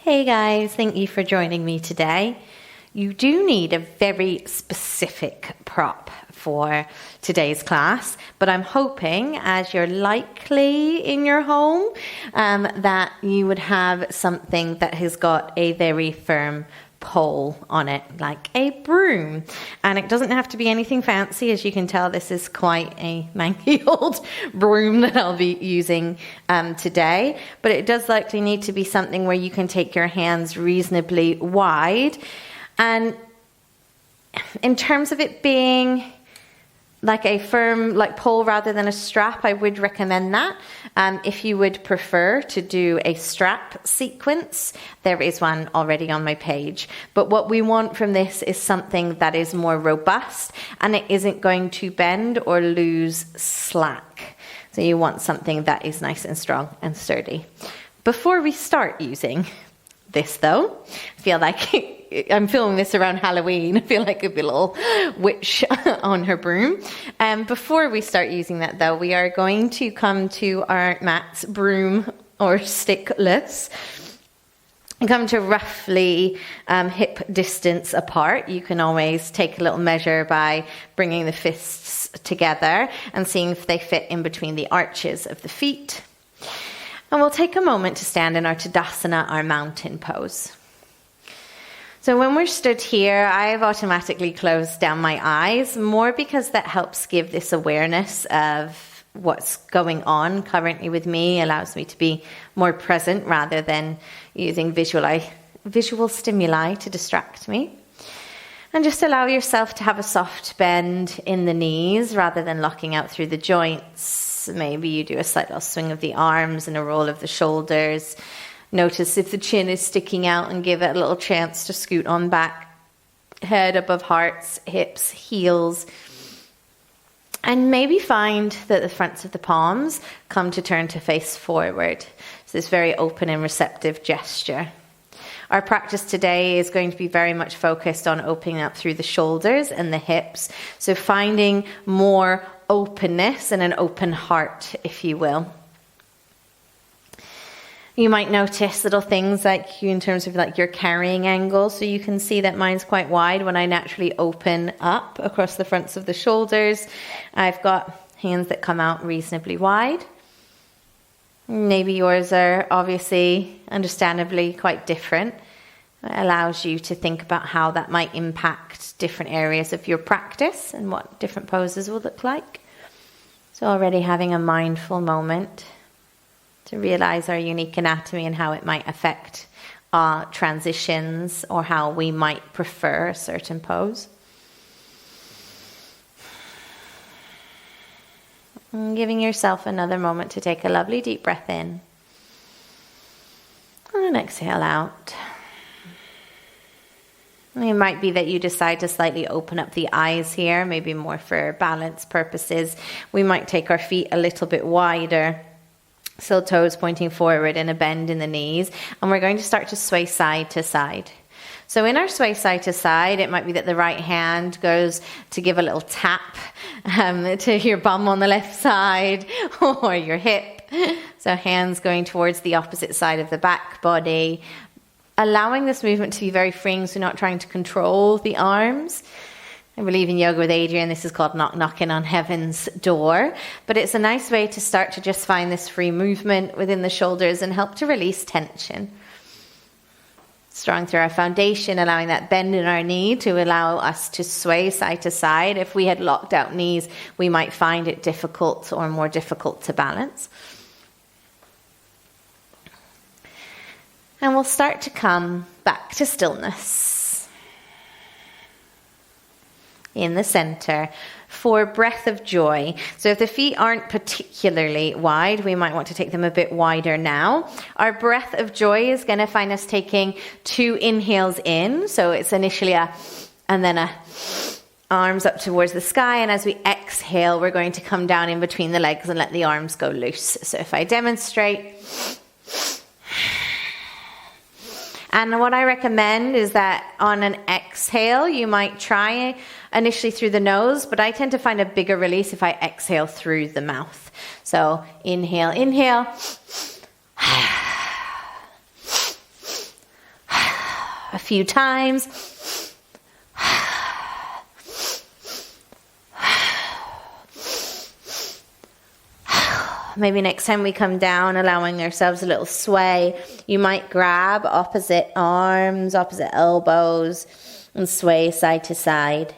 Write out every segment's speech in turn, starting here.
Hey guys, thank you for joining me today. You do need a very specific prop for today's class, but I'm hoping, as you're likely in your home, that you would have something that has got a very firm pole on it, like a broom. And it doesn't have to be anything fancy. As you can tell, this is quite a manky old broom that I'll be using today, but it does likely need to be something where you can take your hands reasonably wide. And in terms of it being like a firm pole rather than a strap, I would recommend that. If you would prefer to do a strap sequence, there is one already on my page. But what we want from this is something that is more robust and it isn't going to bend or lose slack. So you want something that is nice and strong and sturdy. Before we start using this though, I feel like I'm filming this around Halloween. I feel like a little witch on her broom. Before we start using that though, we are going to come to our mats, broom or stickless, and come to roughly hip distance apart. You can always take a little measure by bringing the fists together and seeing if they fit in between the arches of the feet. And we'll take a moment to stand in our Tadasana, our mountain pose. So when we're stood here, I've automatically closed down my eyes, more because that helps give this awareness of what's going on currently with me, allows me to be more present rather than using visual stimuli to distract me. And just allow yourself to have a soft bend in the knees rather than locking out through the joints. Maybe you do a slight little swing of the arms and a roll of the shoulders. Notice if the chin is sticking out and give it a little chance to scoot on back. Head above hearts, hips, heels. And maybe find that the fronts of the palms come to turn to face forward. So this very open and receptive gesture. Our practice today is going to be very much focused on opening up through the shoulders and the hips. So finding more openness and an open heart, if you will. You might notice little things like in terms of your carrying angle. So you can see that mine's quite wide when I naturally open up across the fronts of the shoulders. I've got hands that come out reasonably wide. Maybe yours are obviously, understandably, quite different. It allows you to think about how that might impact different areas of your practice and what different poses will look like. So already having a mindful moment to realize our unique anatomy and how it might affect our transitions or how we might prefer a certain pose. And giving yourself another moment to take a lovely deep breath in and exhale out. It might be that you decide to slightly open up the eyes here, maybe more for balance purposes. We might take our feet a little bit wider. Still toes pointing forward and a bend in the knees. And we're going to start to sway side to side. So in our sway side to side, it might be that the right hand goes to give a little tap to your bum on the left side or your hip. So hands going towards the opposite side of the back body. Allowing this movement to be very freeing, so not trying to control the arms. I believe in Yoga with Adriene, this is called knocking on heaven's door. But it's a nice way to start to just find this free movement within the shoulders and help to release tension. Strong through our foundation, allowing that bend in our knee to allow us to sway side to side. If we had locked out knees, we might find it difficult or more difficult to balance. And we'll start to come back to stillness. In the center for breath of joy. So if the feet aren't particularly wide, we might want to take them a bit wider now. Our breath of joy is going to find us taking 2 inhales in. So it's initially a, and then a arms up towards the sky. And as we exhale, we're going to come down in between the legs and let the arms go loose. So if I demonstrate. And what I recommend is that on an exhale, you might try initially through the nose, but I tend to find a bigger release if I exhale through the mouth. So inhale, inhale. a few times. Maybe next time we come down, allowing ourselves a little sway, you might grab opposite arms, opposite elbows, and sway side to side.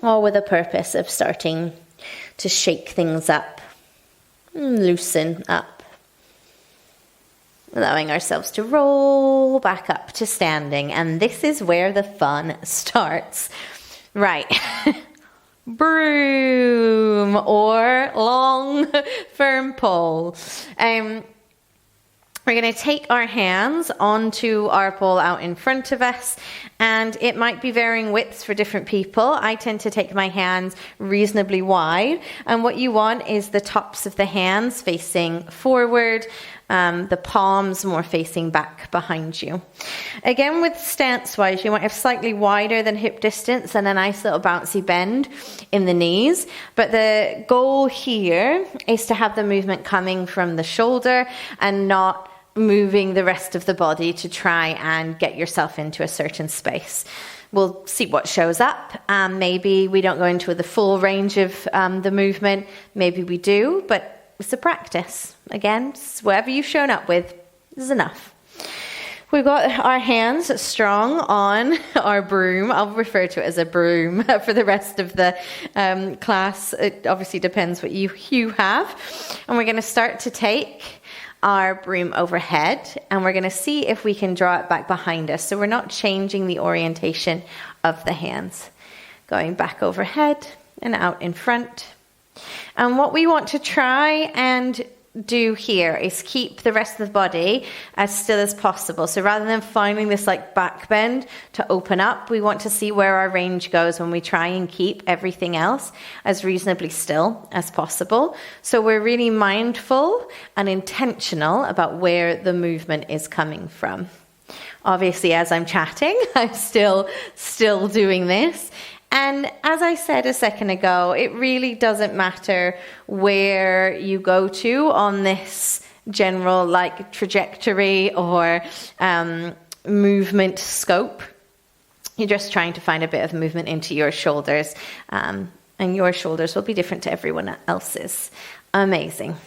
All with a purpose of starting to shake things up, loosen up. Allowing ourselves to roll back up to standing. And this is where the fun starts. Right. Broom or long firm pole. We're going to take our hands onto our pole out in front of us, and it might be varying widths for different people. I tend to take my hands reasonably wide, and what you want is the tops of the hands facing forward, the palms more facing back behind you. Again, with stance-wise, you might have slightly wider than hip distance and a nice little bouncy bend in the knees. But the goal here is to have the movement coming from the shoulder and not moving the rest of the body to try and get yourself into a certain space. We'll see what shows up. Maybe we don't go into the full range of the movement. Maybe we do, but it's a practice. Again, whatever you've shown up with is enough. We've got our hands strong on our broom. I'll refer to it as a broom for the rest of the class. It obviously depends what you have. And we're going to start to take our broom overhead, and we're going to see if we can draw it back behind us. So we're not changing the orientation of the hands. Going back overhead and out in front. And what we want to try and do here is keep the rest of the body as still as possible. So rather than finding this like back bend to open up, we want to see where our range goes when we try and keep everything else as reasonably still as possible. So we're really mindful and intentional about where the movement is coming from. Obviously, as I'm chatting, I'm still doing this. And as I said a second ago, it really doesn't matter where you go to on this general like trajectory or movement scope. You're just trying to find a bit of movement into your shoulders, and your shoulders will be different to everyone else's. Amazing.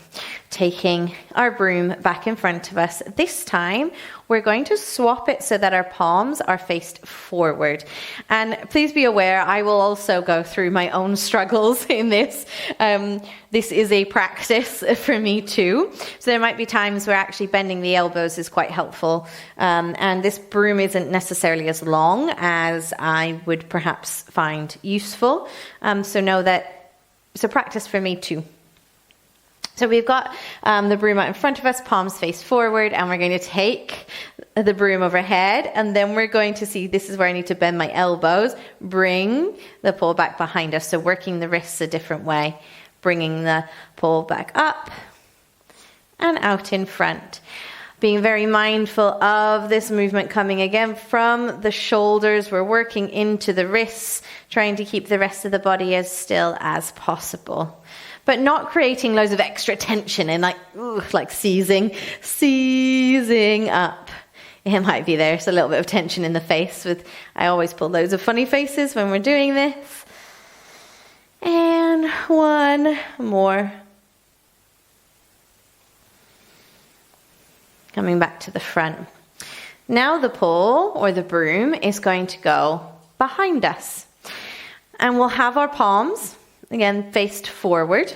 Taking our broom back in front of us. This time, we're going to swap it so that our palms are faced forward. And please be aware, I will also go through my own struggles in this. This is a practice for me too. So there might be times where actually bending the elbows is quite helpful. And this broom isn't necessarily as long as I would perhaps find useful. So know that it's a practice for me too. So we've got the broom out in front of us, palms face forward, and we're going to take the broom overhead, and then we're going to see, this is where I need to bend my elbows, bring the pole back behind us, so working the wrists a different way, bringing the pole back up and out in front. Being very mindful of this movement coming again from the shoulders, we're working into the wrists, trying to keep the rest of the body as still as possible. But not creating loads of extra tension and like seizing up. It might be there's a little bit of tension in the face. I always pull loads of funny faces when we're doing this. And one more. Coming back to the front. Now the pole or the broom is going to go behind us. And we'll have our palms again faced forward,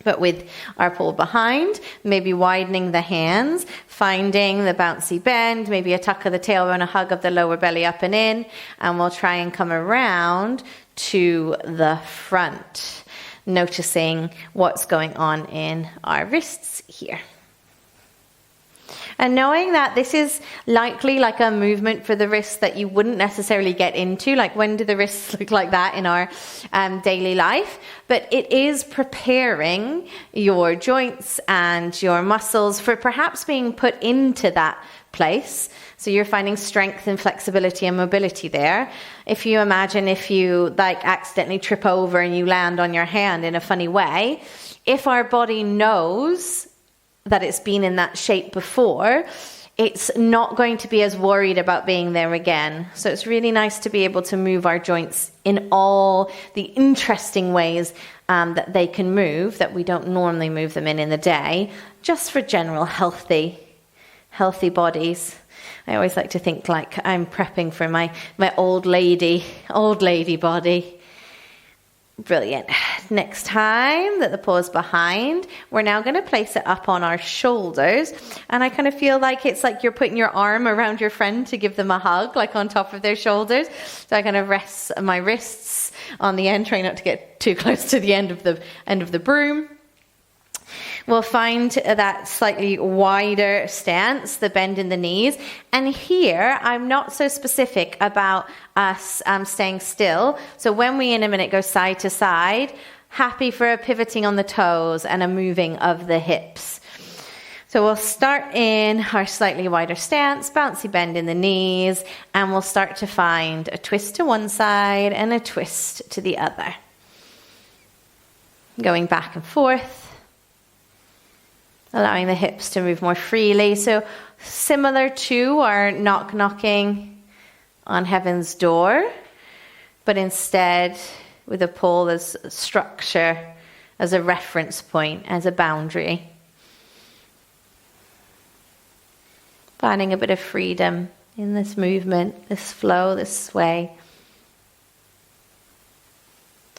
but with our pole behind, maybe widening the hands, finding the bouncy bend, maybe a tuck of the tailbone, a hug of the lower belly up and in, and we'll try and come around to the front, noticing what's going on in our wrists here. And knowing that this is likely like a movement for the wrists that you wouldn't necessarily get into, like when do the wrists look like that in our daily life? But it is preparing your joints and your muscles for perhaps being put into that place. So you're finding strength and flexibility and mobility there. If you imagine if you accidentally trip over and you land on your hand in a funny way, if our body knows that it's been in that shape before, it's not going to be as worried about being there again. So it's really nice to be able to move our joints in all the interesting ways that they can move, that we don't normally move them in the day, just for general healthy bodies. I always like to think like I'm prepping for my old lady body. Brilliant. Next time that the paw is behind, we're now going to place it up on our shoulders. And I kind of feel like it's like you're putting your arm around your friend to give them a hug, like on top of their shoulders. So I kind of rest my wrists on the end, trying not to get too close to the end of the broom. We'll find that slightly wider stance, the bend in the knees. And here, I'm not so specific about us staying still. So when we in a minute go side to side, happy for a pivoting on the toes and a moving of the hips. So we'll start in our slightly wider stance, bouncy bend in the knees, and we'll start to find a twist to one side and a twist to the other. Going back and forth. Allowing the hips to move more freely. So similar to our knocking on heaven's door, but instead with a pole as structure, as a reference point, as a boundary. Finding a bit of freedom in this movement, this flow, this sway.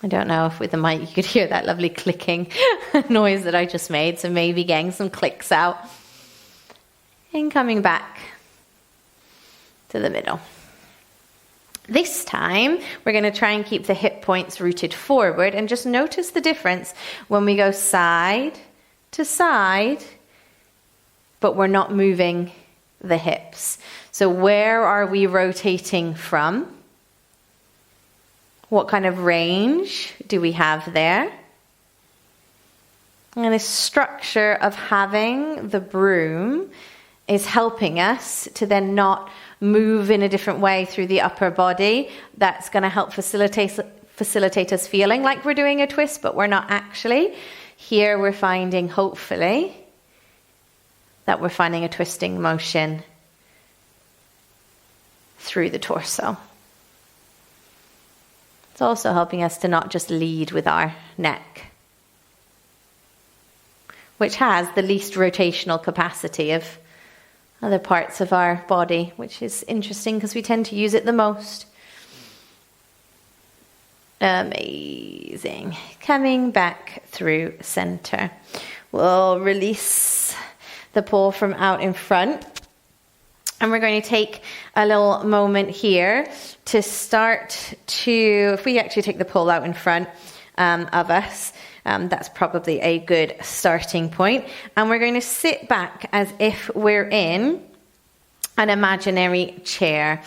I don't know if with the mic you could hear that lovely clicking noise that I just made, so maybe getting some clicks out. And coming back to the middle. This time, we're going to try and keep the hip points rooted forward, and just notice the difference when we go side to side, but we're not moving the hips. So where are we rotating from? What kind of range do we have there? And this structure of having the broom is helping us to then not move in a different way through the upper body. That's going to help facilitate us feeling like we're doing a twist, but we're not actually. Here we're finding, hopefully, that we're finding a twisting motion through the torso. It's also helping us to not just lead with our neck, which has the least rotational capacity of other parts of our body, which is interesting because we tend to use it the most. Amazing. Coming back through center. We'll release the paw from out in front. And we're going to take a little moment here to start to, if we actually take the pole out in front of us, that's probably a good starting point. And we're going to sit back as if we're in an imaginary chair.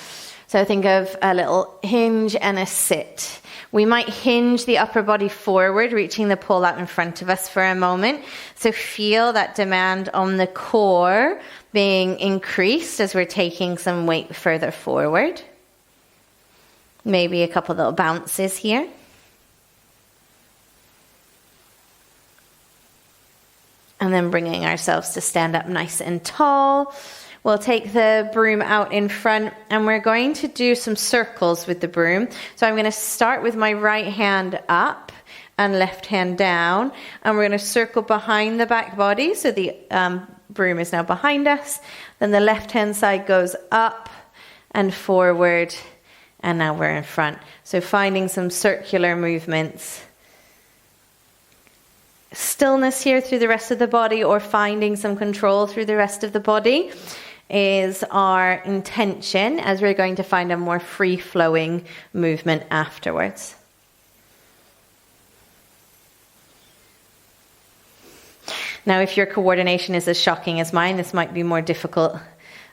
So think of a little hinge and a sit. We might hinge the upper body forward, reaching the pole out in front of us for a moment. So feel that demand on the core being increased as we're taking some weight further forward. Maybe a couple little bounces here. And then bringing ourselves to stand up nice and tall. We'll take the broom out in front and we're going to do some circles with the broom. So I'm going to start with my right hand up and left hand down. And we're going to circle behind the back body. So the broom is now behind us. Then the left hand side goes up and forward. And now we're in front. So finding some circular movements. Stillness here through the rest of the body, or finding some control through the rest of the body, is our intention as we're going to find a more free-flowing movement afterwards. Now, if your coordination is as shocking as mine, this might be more difficult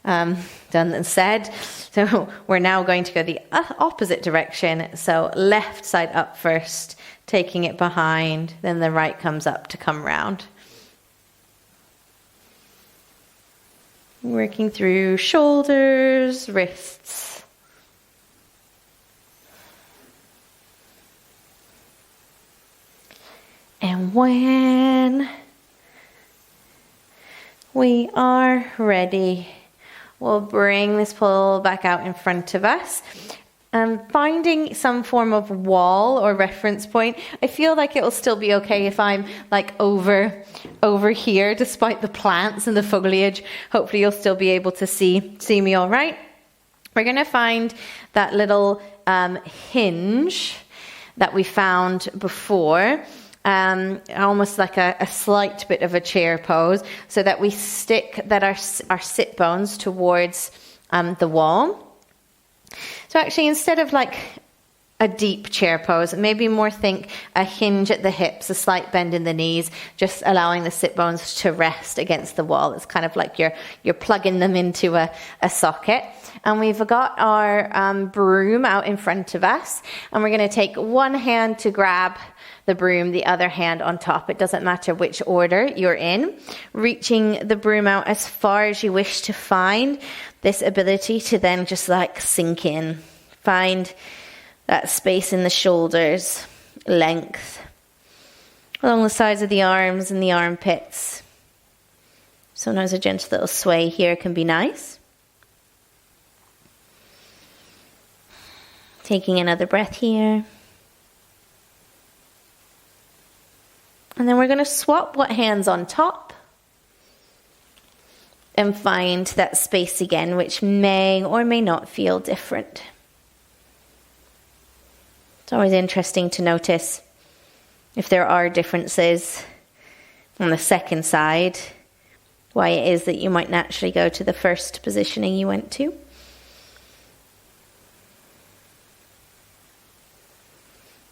done than said. So we're now going to go the opposite direction. So left side up first, taking it behind, then the right comes up to come round. Working through shoulders, wrists. And when We are ready. We'll bring this pole back out in front of us. Finding some form of wall or reference point. I feel like it will still be okay if I'm like over here, despite the plants and the foliage. Hopefully you'll still be able to see me all right. We're going to find that little hinge that we found before, almost like a slight bit of a chair pose, so that we stick our sit bones towards the wall. So actually, instead of like a deep chair pose, maybe more think a hinge at the hips, a slight bend in the knees, just allowing the sit bones to rest against the wall. It's kind of like you're plugging them into a socket. And we've got our broom out in front of us, and we're going to take one hand to grab the broom, the other hand on top. It doesn't matter which order you're in. Reaching the broom out as far as you wish to find this ability to then just like sink in. Find that space in the shoulders, length, along the sides of the arms and the armpits. Sometimes a gentle little sway here can be nice. Taking another breath here. And then we're going to swap what hand's on top and find that space again, which may or may not feel different. It's always interesting to notice if there are differences on the second side, why it is that you might naturally go to the first positioning you went to.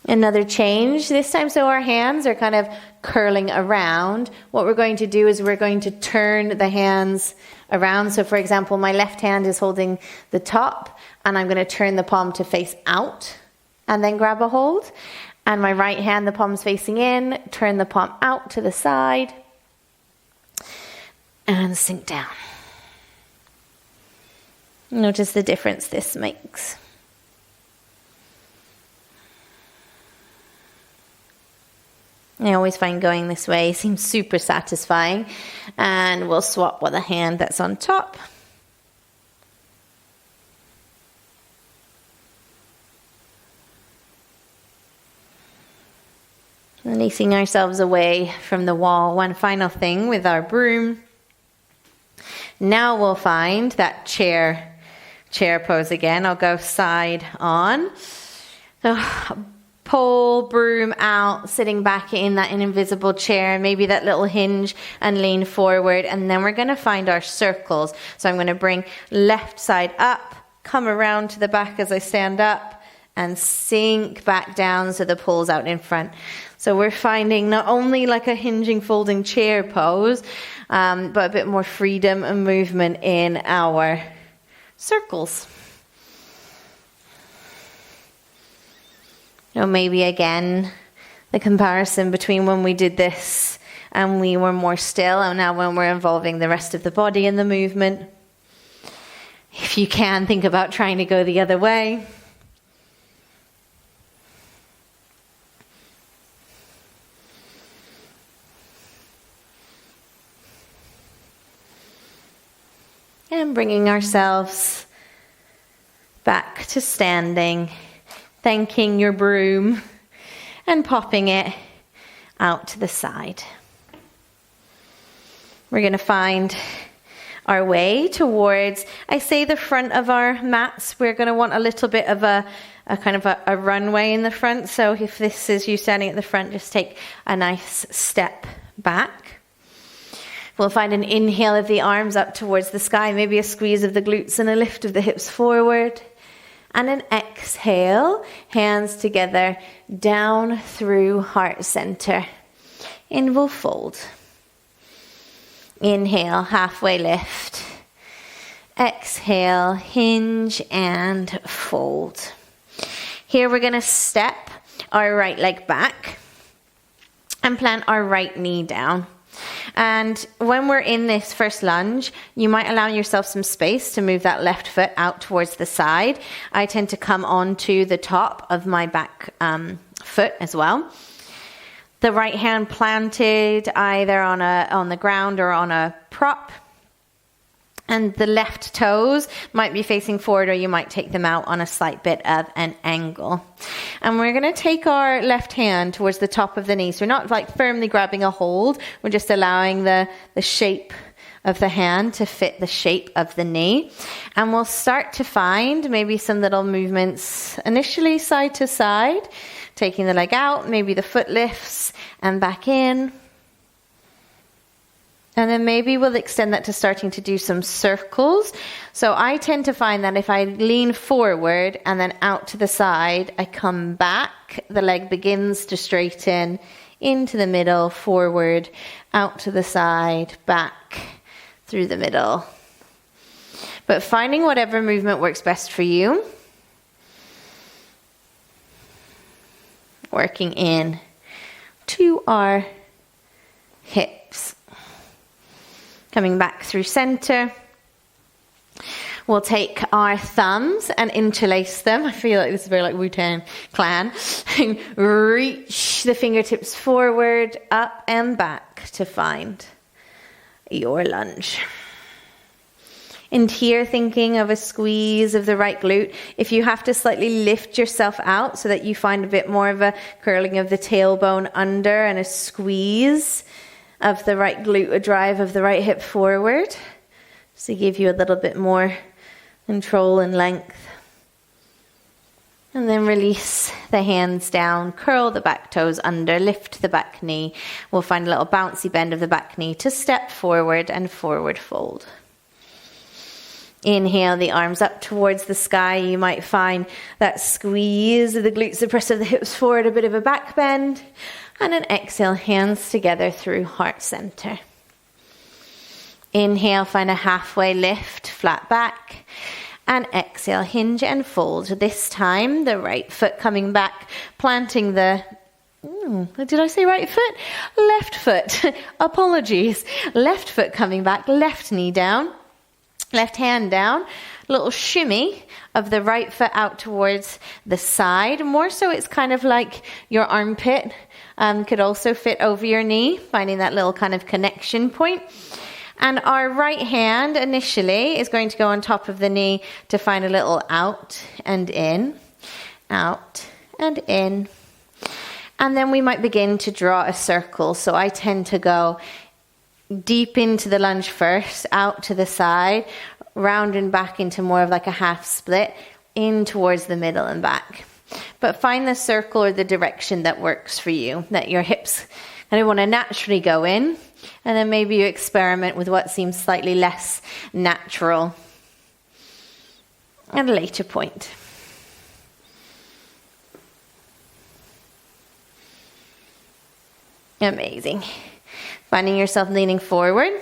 Another change this time, so our hands are kind of curling around. What we're going to do is we're going to turn the hands around. So for example, my left hand is holding the top, and I'm going to turn the palm to face out and then grab a hold. And my right hand, the palm's facing in, turn the palm out to the side and sink down. Notice the difference this makes. I always find going this way seems super satisfying. And we'll swap with the hand that's on top. Releasing ourselves away from the wall. One final thing with our broom. Now we'll find that chair pose again. I'll go side on. So, pole, broom out, sitting back in that invisible chair, maybe that little hinge, and lean forward. And then we're going to find our circles. So I'm going to bring left side up, come around to the back as I stand up, and sink back down so the pole's out in front. So we're finding not only like a hinging, folding chair pose, but a bit more freedom and movement in our circles. Or maybe again, the comparison between when we did this and we were more still, and now when we're involving the rest of the body in the movement. If you can, think about trying to go the other way. And bringing ourselves back to standing, thanking your broom and popping it out to the side. We're going to find our way towards, I say, the front of our mats. We're going to want a little bit of a kind of a runway in the front. So if this is you standing at the front, just take a nice step back. We'll find an inhale of the arms up towards the sky, maybe a squeeze of the glutes and a lift of the hips forward. And an exhale, hands together, down through heart center. And we'll fold. Inhale, halfway lift. Exhale, hinge and fold. Here we're going to step our right leg back and plant our right knee down. And when we're in this first lunge, you might allow yourself some space to move that left foot out towards the side. I tend to come onto the top of my back foot as well. The right hand planted either on the ground or on a prop. And the left toes might be facing forward, or you might take them out on a slight bit of an angle. And we're going to take our left hand towards the top of the knee. So we're not like firmly grabbing a hold. We're just allowing the shape of the hand to fit the shape of the knee. And we'll start to find maybe some little movements initially side to side, taking the leg out, maybe the foot lifts and back in. And then maybe we'll extend that to starting to do some circles. So I tend to find that if I lean forward and then out to the side, I come back, the leg begins to straighten into the middle, forward, out to the side, back, through the middle. But finding whatever movement works best for you. Working in to our hips. Coming back through center. We'll take our thumbs and interlace them. I feel like this is very like Wu-Tang Clan. Reach the fingertips forward, up and back to find your lunge. And here, thinking of a squeeze of the right glute. If you have to slightly lift yourself out so that you find a bit more of a curling of the tailbone under and a squeeze of the right glute, a drive of the right hip forward, to give you a little bit more control and length. And then release the hands down, curl the back toes under, lift the back knee. We'll find a little bouncy bend of the back knee to step forward and forward fold. Inhale the arms up towards the sky. You might find that squeeze of the glutes, the press of the hips forward, a bit of a back bend. And then exhale, hands together through heart center. Inhale, find a halfway lift, flat back. And exhale, hinge and fold. This time, the right foot coming back, planting the... did I say right foot? Left foot. Apologies. Left foot coming back, left knee down, left hand down. Little shimmy of the right foot out towards the side. More so it's kind of like your armpit could also fit over your knee, finding that little kind of connection point. And our right hand initially is going to go on top of the knee to find a little out and in, out and in. And then we might begin to draw a circle. So I tend to go deep into the lunge first, out to the side, round and back into more of like a half split, in towards the middle and back. But find the circle or the direction that works for you, that your hips kind of want to naturally go in. And then maybe you experiment with what seems slightly less natural at a later point. Amazing. Finding yourself leaning forward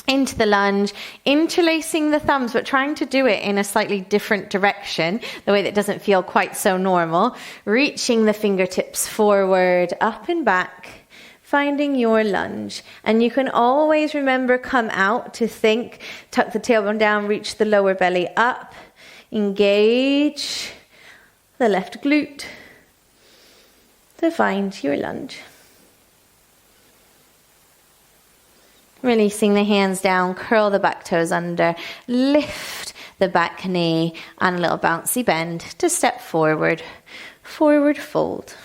into the lunge, interlacing the thumbs, but trying to do it in a slightly different direction, the way that doesn't feel quite so normal. Reaching the fingertips forward, up and back, finding your lunge. And you can always remember, come out to think, tuck the tailbone down, reach the lower belly up, engage the left glute to find your lunge. Releasing the hands down, curl the back toes under, lift the back knee, and a little bouncy bend to step forward, forward fold.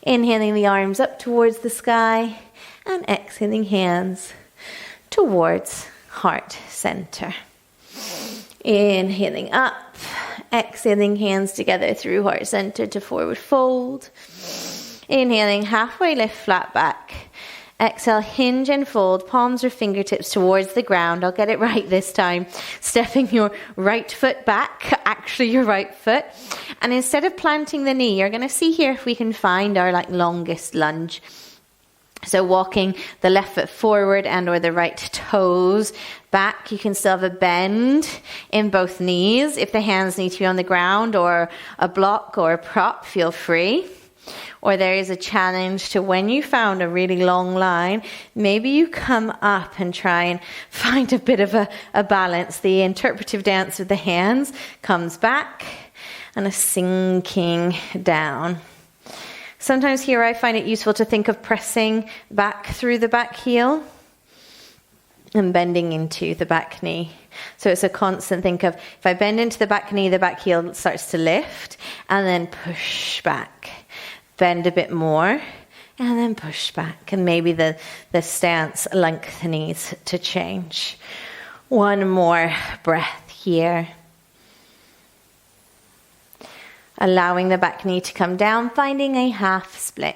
Inhaling the arms up towards the sky, and exhaling hands towards heart center. Inhaling up, exhaling hands together through heart center to forward fold. Inhaling, halfway lift, flat back. Exhale, hinge and fold, palms or fingertips towards the ground. I'll get it right this time. Stepping your right foot back, actually your right foot. And instead of planting the knee, you're going to see here if we can find our longest lunge. So walking the left foot forward and or the right toes back. You can still have a bend in both knees. If the hands need to be on the ground or a block or a prop, feel free. Or there is a challenge to when you found a really long line, maybe you come up and try and find a bit of a balance. The interpretive dance with the hands comes back and a sinking down. Sometimes here I find it useful to think of pressing back through the back heel. and bending into the back knee. So it's a constant think of, if I bend into the back knee, the back heel starts to lift, and then push back. Bend a bit more, and then push back. And maybe the stance lengthens to change. One more breath here. Allowing the back knee to come down, finding a half split.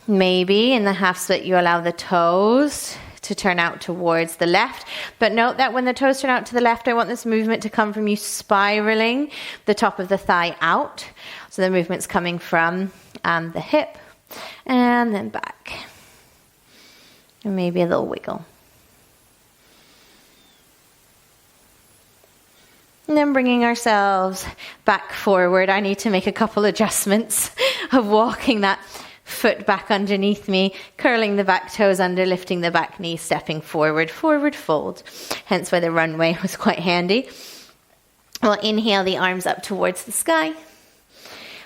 Maybe in the half split you allow the toes to turn out towards the left. But note that when the toes turn out to the left, I want this movement to come from you spiraling the top of the thigh out. So the movement's coming from the hip and then back. And maybe a little wiggle. And then bringing ourselves back forward. I need to make a couple adjustments of walking that foot back underneath me, curling the back toes under, lifting the back knee, stepping forward, forward fold. Hence why the runway was quite handy. We'll inhale the arms up towards the sky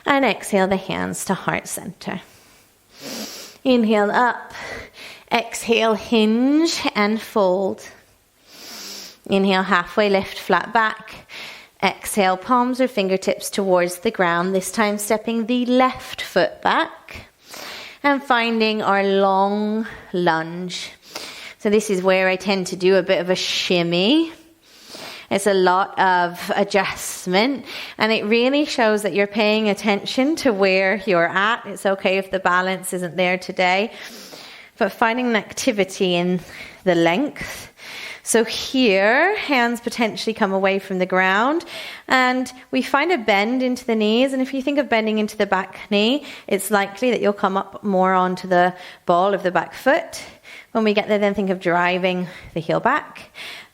and exhale the hands to heart center. Inhale up, exhale hinge and fold. Inhale halfway lift, flat back. Exhale palms or fingertips towards the ground, this time stepping the left foot back. And finding our long lunge. So this is where I tend to do a bit of a shimmy. It's a lot of adjustment, and it really shows that you're paying attention to where you're at. It's okay if the balance isn't there today, but finding an activity in the length. So here, hands potentially come away from the ground, and we find a bend into the knees. And if you think of bending into the back knee, it's likely that you'll come up more onto the ball of the back foot. When we get there, then think of driving the heel back,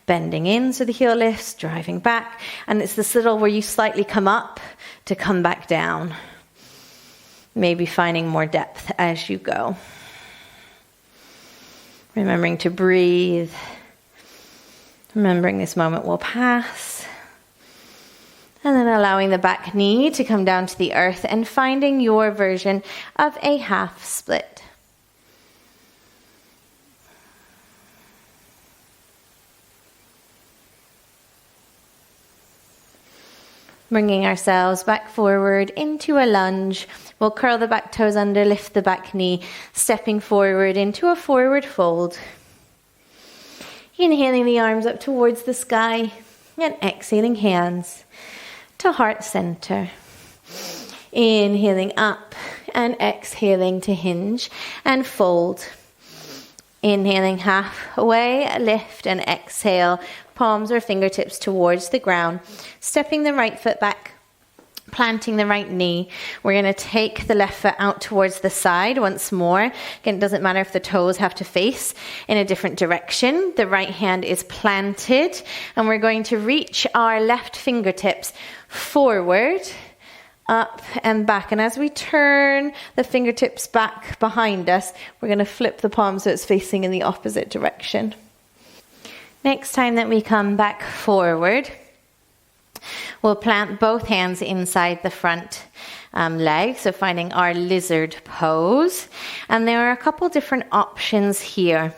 bending in so the heel lifts, driving back. And it's this little where you slightly come up to come back down. Maybe finding more depth as you go. Remembering to breathe. Remembering this moment will pass. And then allowing the back knee to come down to the earth and finding your version of a half split. Bringing ourselves back forward into a lunge. We'll curl the back toes under, lift the back knee, stepping forward into a forward fold. Inhaling the arms up towards the sky and exhaling hands to heart center. Inhaling up and exhaling to hinge and fold. Inhaling halfway, lift and exhale, palms or fingertips towards the ground. Stepping the right foot back, planting the right knee. We're going to take the left foot out towards the side once more. Again, it doesn't matter if the toes have to face in a different direction. The right hand is planted, and we're going to reach our left fingertips forward, up and back. And as we turn the fingertips back behind us, we're going to flip the palm so it's facing in the opposite direction. Next time that we come back forward, we'll plant both hands inside the front leg, so finding our lizard pose. And there are a couple different options here.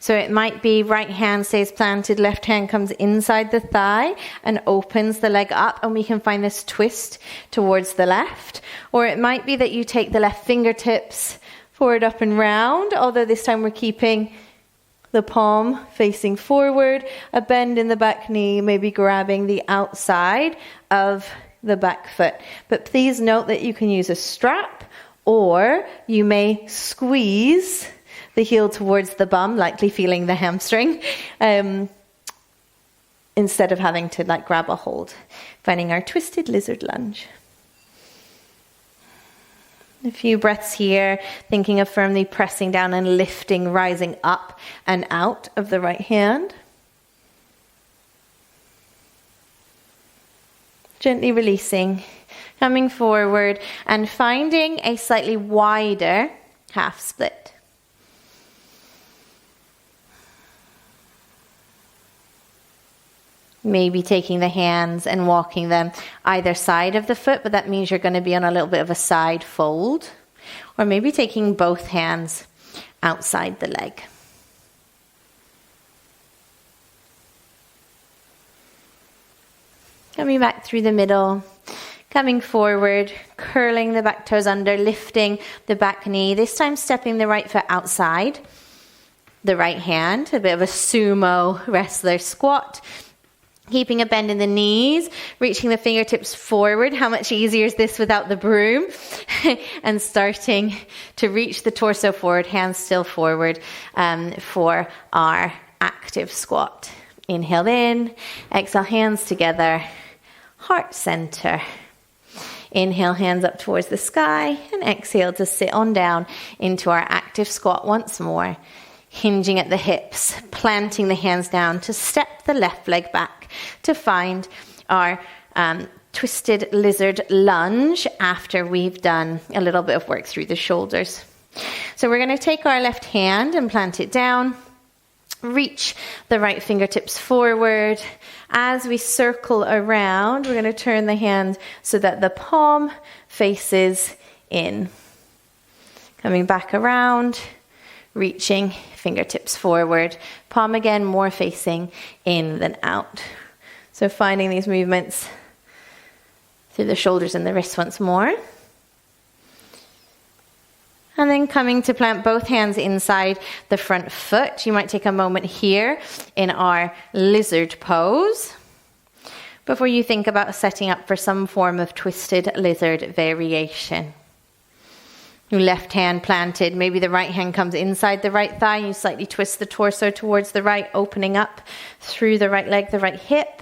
So it might be right hand stays planted, left hand comes inside the thigh and opens the leg up, and we can find this twist towards the left. Or it might be that you take the left fingertips forward, up and round, although this time we're keeping the palm facing forward, a bend in the back knee, maybe grabbing the outside of the back foot. But please note that you can use a strap, or you may squeeze the heel towards the bum, likely feeling the hamstring, instead of having to grab a hold. Finding our twisted lizard lunge. A few breaths here, thinking of firmly pressing down and lifting, rising up and out of the right hand. Gently releasing, coming forward and finding a slightly wider half split. Maybe taking the hands and walking them either side of the foot, but that means you're going to be on a little bit of a side fold. Or maybe taking both hands outside the leg. Coming back through the middle, coming forward, curling the back toes under, lifting the back knee. This time stepping the right foot outside, the right hand, a bit of a sumo wrestler squat. Keeping a bend in the knees, reaching the fingertips forward. How much easier is this without the broom? And starting to reach the torso forward, hands still forward for our active squat. Inhale in, exhale, hands together, heart center. Inhale, hands up towards the sky, and exhale to sit on down into our active squat once more. Hinging at the hips, planting the hands down to step the left leg back to find our twisted lizard lunge after we've done a little bit of work through the shoulders. So we're going to take our left hand and plant it down. Reach the right fingertips forward. As we circle around, we're going to turn the hand so that the palm faces in. Coming back around, reaching fingertips forward. Palm again more facing in than out. So finding these movements through the shoulders and the wrists once more. And then coming to plant both hands inside the front foot. You might take a moment here in our lizard pose before you think about setting up for some form of twisted lizard variation. Your left hand planted, maybe the right hand comes inside the right thigh. You slightly twist the torso towards the right, opening up through the right leg, the right hip.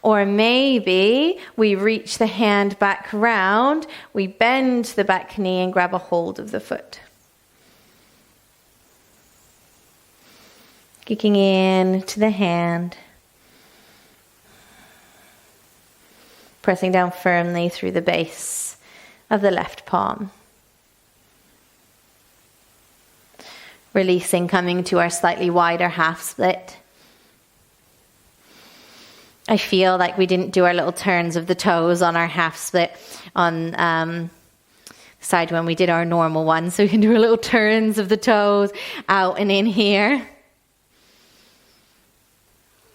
Or maybe we reach the hand back round, we bend the back knee and grab a hold of the foot. Kicking in to the hand. Pressing down firmly through the base of the left palm. Releasing, coming to our slightly wider half split. I feel like we didn't do our little turns of the toes on our half split on side when we did our normal one. So we can do our little turns of the toes out and in here.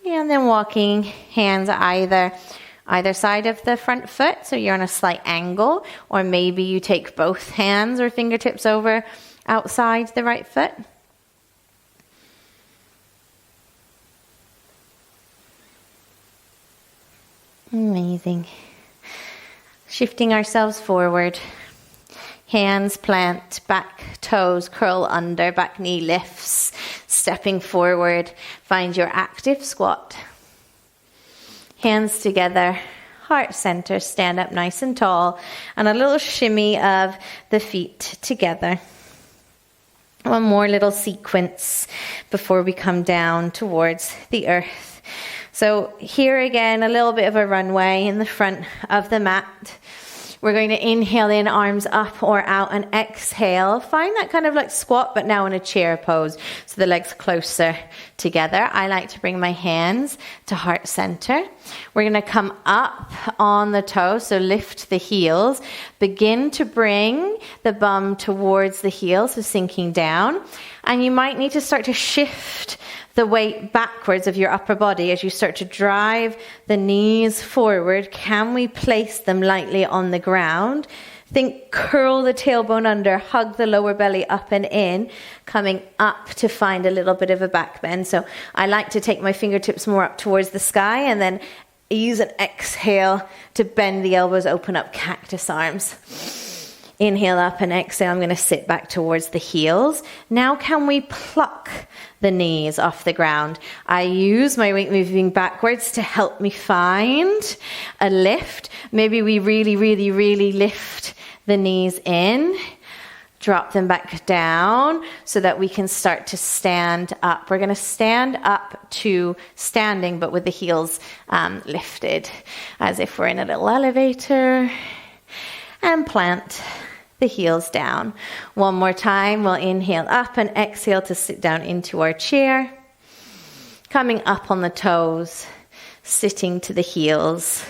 And then walking hands either side of the front foot. So you're on a slight angle. Or maybe you take both hands or fingertips over outside the right foot. Amazing. Shifting ourselves forward. Hands plant, back toes curl under, back knee lifts. Stepping forward, find your active squat. Hands together, heart center, stand up nice and tall. And a little shimmy of the feet together. One more little sequence before we come down towards the earth. So here again, a little bit of a runway in the front of the mat. We're going to inhale in, arms up or out, and exhale. Find that kind of like squat, but now in a chair pose. So the legs closer together. I like to bring my hands to heart center. We're going to come up on the toes, so lift the heels. Begin to bring the bum towards the heels, so sinking down. And you might need to start to shift the weight backwards of your upper body as you start to drive the knees forward. Can we place them lightly on the ground? Think curl the tailbone under, hug the lower belly up and in, coming up to find a little bit of a back bend. So I like to take my fingertips more up towards the sky and then use an exhale to bend the elbows, open up cactus arms. Inhale up and exhale. I'm going to sit back towards the heels. Now can we pluck the knees off the ground? I use my weight moving backwards to help me find a lift. Maybe we really, really, really lift the knees in. Drop them back down so that we can start to stand up. We're going to stand up to standing, but with the heels lifted, as if we're in a little elevator. And plant the heels down. One more time, we'll inhale up and exhale to sit down into our chair. Coming up on the toes, sitting to the heels.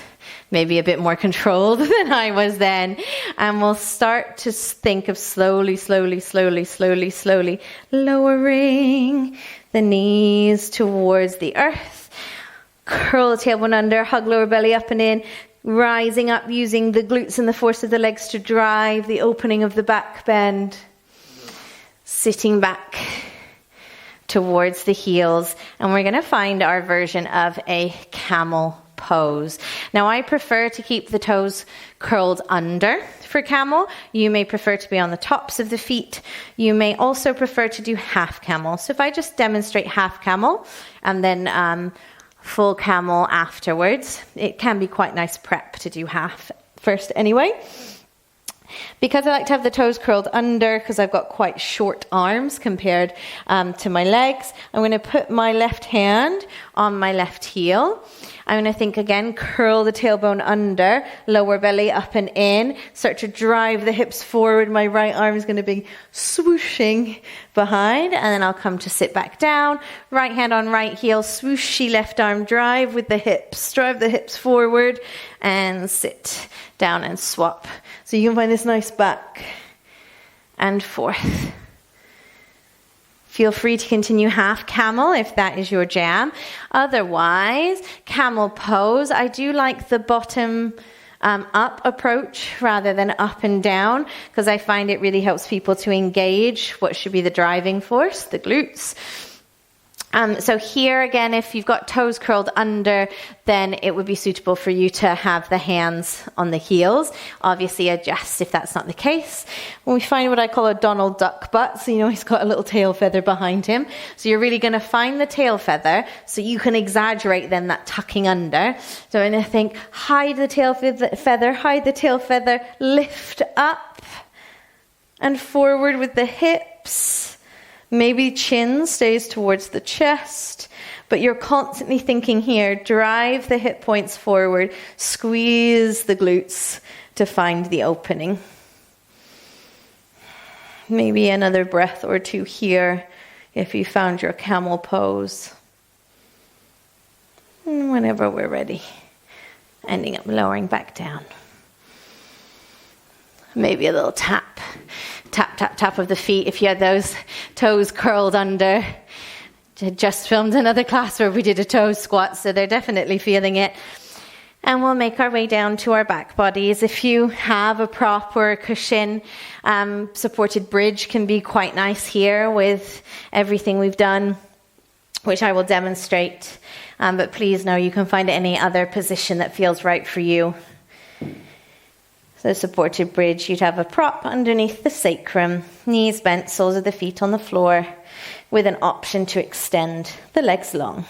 Maybe a bit more controlled than I was then. And we'll start to think of slowly lowering the knees towards the earth. Curl the tailbone under, hug lower belly up and in, rising up using the glutes and the force of the legs to drive the opening of the back bend. Sitting back towards the heels, and we're going to find our version of a camel pose. Now I prefer to keep the toes curled under for camel. You may prefer to be on the tops of the feet. You may also prefer to do half camel. So if I just demonstrate half camel and then full camel afterwards, it can be quite nice prep to do half first anyway. Because I like to have the toes curled under, because I've got quite short arms compared to my legs, I'm going to put my left hand on my left heel. I'm going to think again, curl the tailbone under, lower belly up and in, start to drive the hips forward. My right arm is going to be swooshing behind, and then I'll come to sit back down. Right hand on right heel, swooshy left arm, drive with the hips, drive the hips forward, and sit down and swap. So you can find this nice back and forth. Feel free to continue half camel if that is your jam. Otherwise, camel pose. I do like the bottom up approach rather than up and down, because I find it really helps people to engage what should be the driving force, the glutes. So here again, if you've got toes curled under, then it would be suitable for you to have the hands on the heels. Obviously adjust if that's not the case. When we find what I call a Donald Duck butt, so you know he's got a little tail feather behind him. So you're really going to find the tail feather so you can exaggerate then that tucking under. So I'm going to think, hide the tail feather, lift up and forward with the hips. Maybe chin stays towards the chest, but you're constantly thinking here, drive the hip points forward, squeeze the glutes to find the opening. Maybe another breath or two here if you found your camel pose. And whenever we're ready, ending up lowering back down. Maybe a little tap. Tap, tap, tap of the feet if you had those toes curled under. I just filmed another class where we did a toe squat, so they're definitely feeling it. And we'll make our way down to our back bodies. If you have a prop or a cushion, supported bridge can be quite nice here with everything we've done, which I will demonstrate. But please know you can find any other position that feels right for you. So supported bridge, you'd have a prop underneath the sacrum, knees bent, soles of the feet on the floor, with an option to extend the legs long.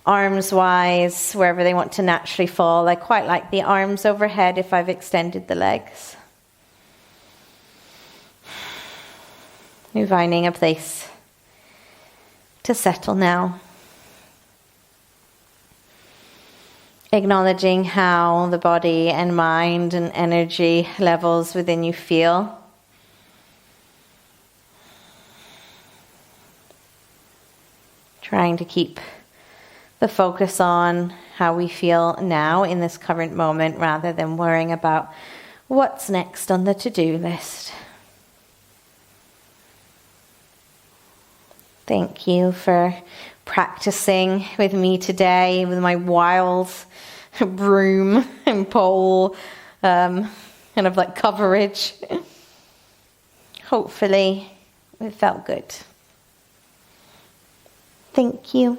Arms wise, wherever they want to naturally fall. I quite like the arms overhead if I've extended the legs. You're finding a place to settle now. Acknowledging how the body and mind and energy levels within you feel. Trying to keep the focus on how we feel now in this current moment rather than worrying about what's next on the to-do list. Thank you for practicing with me today with my wild broom and pole kind of like coverage. Hopefully it felt good. Thank you.